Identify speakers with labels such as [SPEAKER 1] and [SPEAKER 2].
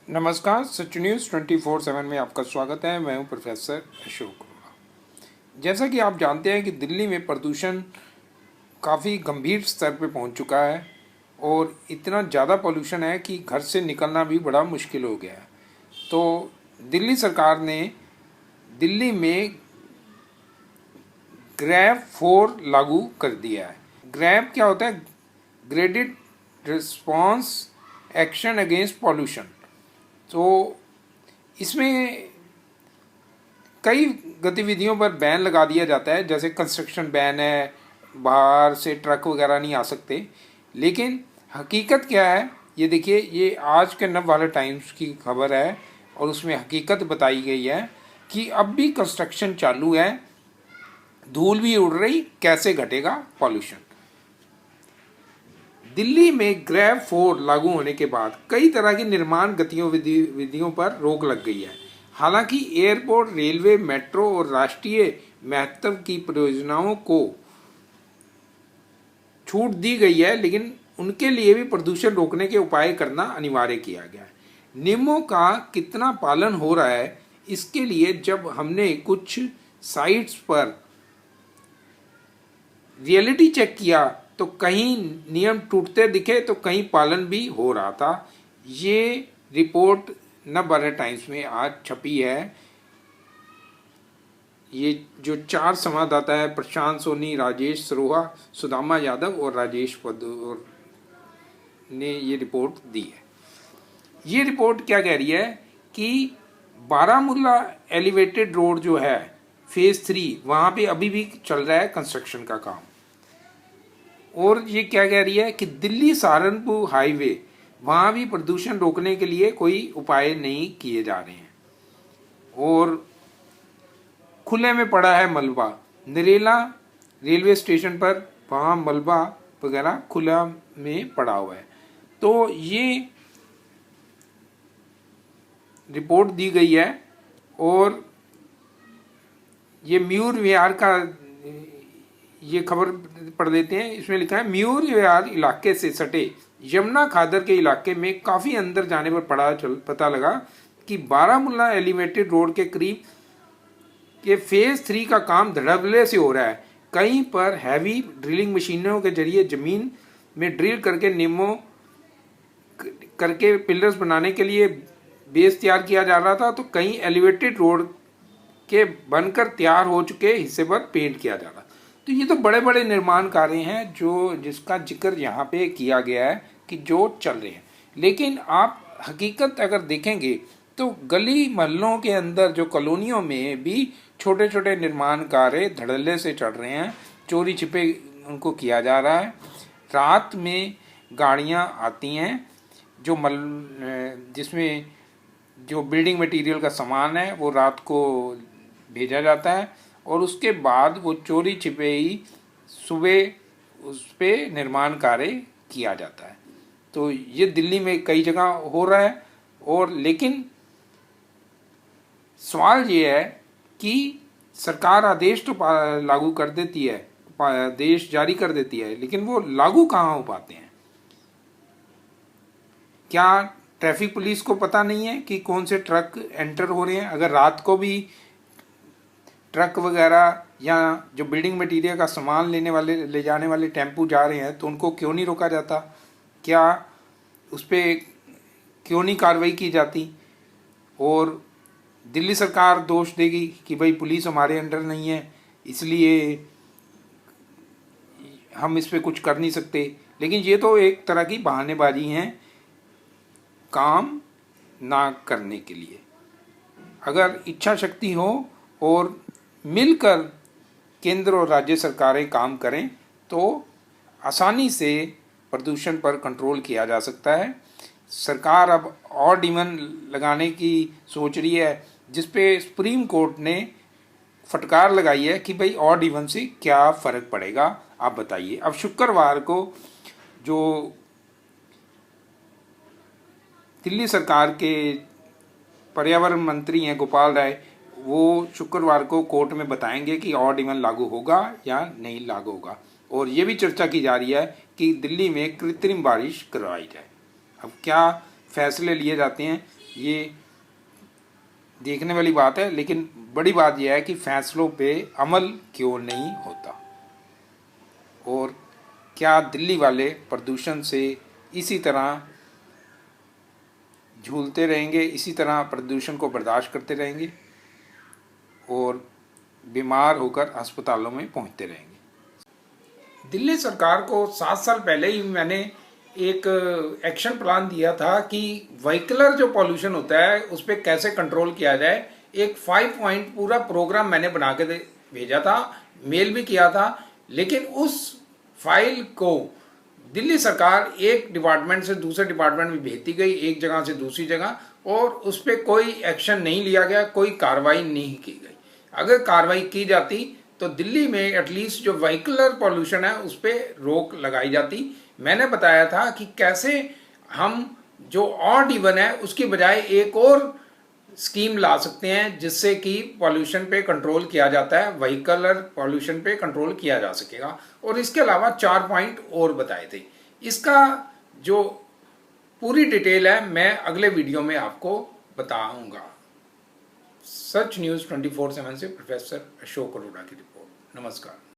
[SPEAKER 1] नमस्कार, सच न्यूज़ 24/7 में आपका स्वागत है। मैं हूं प्रोफेसर अशोक अरोड़ा। जैसा कि आप जानते हैं कि दिल्ली में प्रदूषण काफ़ी गंभीर स्तर पे पहुंच चुका है और इतना ज़्यादा पोल्यूशन है कि घर से निकलना भी बड़ा मुश्किल हो गया है। तो दिल्ली सरकार ने दिल्ली में GRAP 4 लागू कर दिया है। ग्रैप क्या होता है? Graded response action against pollution. तो इसमें कई गतिविधियों पर बैन लगा दिया जाता है, जैसे कंस्ट्रक्शन बैन है, बाहर से ट्रक वगैरह नहीं आ सकते। लेकिन हकीकत क्या है, ये देखिए, ये आज के नव भारत टाइम्स की खबर है और उसमें हकीकत बताई गई है कि अब भी कंस्ट्रक्शन चालू है, धूल भी उड़ रही, कैसे घटेगा पॉल्यूशन। दिल्ली में GRAP 4 लागू होने के बाद कई तरह की निर्माण गतिविधियों पर रोक लग गई है। हालांकि एयरपोर्ट, रेलवे, मेट्रो और राष्ट्रीय महत्व की परियोजनाओं को छूट दी गई है, लेकिन उनके लिए भी प्रदूषण रोकने के उपाय करना अनिवार्य किया गया है। नियमों का कितना पालन हो रहा है, इसके लिए जब हमने कुछ साइट्स पर रियलिटी चेक किया तो कहीं नियम टूटते दिखे तो कहीं पालन भी हो रहा था। ये रिपोर्ट नव भारत टाइम्स में आज छपी है। ये जो 4 संवाददाता है, प्रशांत सोनी, राजेश सरोहा, सुदामा यादव और राजेश पदौर ने ये रिपोर्ट दी है। ये रिपोर्ट क्या कह रही है कि बारामूला एलिवेटेड रोड जो है फेज 3, वहाँ पे अभी भी चल रहा है कंस्ट्रक्शन का काम। और ये क्या कह रही है कि दिल्ली सहारनपुर हाईवे, वहाँ भी प्रदूषण रोकने के लिए कोई उपाय नहीं किए जा रहे हैं और खुले में पड़ा है मलबा। नरेला रेलवे स्टेशन पर वहाँ मलबा वगैरह खुला में पड़ा हुआ है। तो ये रिपोर्ट दी गई है और ये म्यूर विहार का ये खबर पढ़ देते हैं। इसमें लिखा है, म्यूर विहार इलाके से सटे यमुना खादर के इलाके में काफ़ी अंदर जाने पर पता लगा कि बारामूला एलिवेटेड रोड के करीब ये फेज 3 का काम धड़ल्ले से हो रहा है। कहीं पर हैवी ड्रिलिंग मशीनों के जरिए जमीन में ड्रिल करके नियमों करके पिलर्स बनाने के लिए बेस तैयार किया जा रहा था, तो कहीं एलिवेटेड रोड के बनकर तैयार हो चुके हिस्से पर पेंट किया जा रहा। तो ये तो बड़े बड़े निर्माण कार्य हैं जो जिसका जिक्र यहाँ पे किया गया है कि जो चल रहे हैं। लेकिन आप हकीकत अगर देखेंगे तो गली मोहल्लों के अंदर जो कॉलोनियों में भी छोटे छोटे निर्माण कार्य धड़ल्ले से चल रहे हैं, चोरी छिपे उनको किया जा रहा है। रात में गाड़ियाँ आती हैं जो जिसमें जो बिल्डिंग मटेरियल का सामान है वो रात को भेजा जाता है और उसके बाद वो चोरी छिपे ही सुबह उस पर निर्माण कार्य किया जाता है। तो ये दिल्ली में कई जगह हो रहा है। और लेकिन सवाल ये है कि सरकार आदेश तो लागू कर देती है, आदेश जारी कर देती है, लेकिन वो लागू कहाँ हो पाते हैं? क्या ट्रैफिक पुलिस को पता नहीं है कि कौन से ट्रक एंटर हो रहे हैं? अगर रात को भी ट्रक वगैरह या जो बिल्डिंग मटेरियल का सामान ले जाने वाले टेम्पू जा रहे हैं तो उनको क्यों नहीं रोका जाता? क्या उस पर क्यों नहीं कार्रवाई की जाती? और दिल्ली सरकार दोष देगी कि भाई पुलिस हमारे अंडर नहीं है, इसलिए हम इस पर कुछ कर नहीं सकते। लेकिन ये तो एक तरह की बहानेबाजी है काम ना करने के लिए। अगर इच्छा शक्ति हो और मिलकर केंद्र और राज्य सरकारें काम करें तो आसानी से प्रदूषण पर कंट्रोल किया जा सकता है। सरकार अब ऑड इवन लगाने की सोच रही है, जिस पे सुप्रीम कोर्ट ने फटकार लगाई है कि भाई ऑड इवन से क्या फ़र्क पड़ेगा, आप बताइए। अब शुक्रवार को जो दिल्ली सरकार के पर्यावरण मंत्री हैं गोपाल राय, वो शुक्रवार को कोर्ट में बताएंगे कि ऑड इवन लागू होगा या नहीं लागू होगा। और ये भी चर्चा की जा रही है कि दिल्ली में कृत्रिम बारिश करवाई जाए। अब क्या फैसले लिए जाते हैं ये देखने वाली बात है, लेकिन बड़ी बात यह है कि फैसलों पे अमल क्यों नहीं होता, और क्या दिल्ली वाले प्रदूषण से इसी तरह झूलते रहेंगे, इसी तरह प्रदूषण को बर्दाश्त करते रहेंगे और बीमार होकर अस्पतालों में पहुंचते रहेंगे। दिल्ली सरकार को 7 साल पहले ही मैंने एक एक्शन प्लान दिया था कि व्हीकलर जो पॉल्यूशन होता है उस पर कैसे कंट्रोल किया जाए। एक 5 पॉइंट पूरा प्रोग्राम मैंने बना के भेजा था, मेल भी किया था, लेकिन उस फाइल को दिल्ली सरकार एक डिपार्टमेंट से दूसरे डिपार्टमेंट में भेजती गई, एक जगह से दूसरी जगह, और उस पर कोई एक्शन नहीं लिया गया, कोई कार्रवाई नहीं की गई। अगर कार्रवाई की जाती तो दिल्ली में एटलीस्ट जो व्हीकलर पॉल्यूशन है उस पर रोक लगाई जाती। मैंने बताया था कि कैसे हम जो ऑड इवन है उसकी बजाय एक और स्कीम ला सकते हैं जिससे कि पॉल्यूशन पे कंट्रोल किया जाता है, व्हीकलर पॉल्यूशन पे कंट्रोल किया जा सकेगा। और इसके अलावा 4 पॉइंट और बताए थे। इसका जो पूरी डिटेल है मैं अगले वीडियो में आपको बताऊंगा। सच न्यूज़ 24/7 से प्रोफेसर अशोक अरोड़ा की रिपोर्ट। नमस्कार।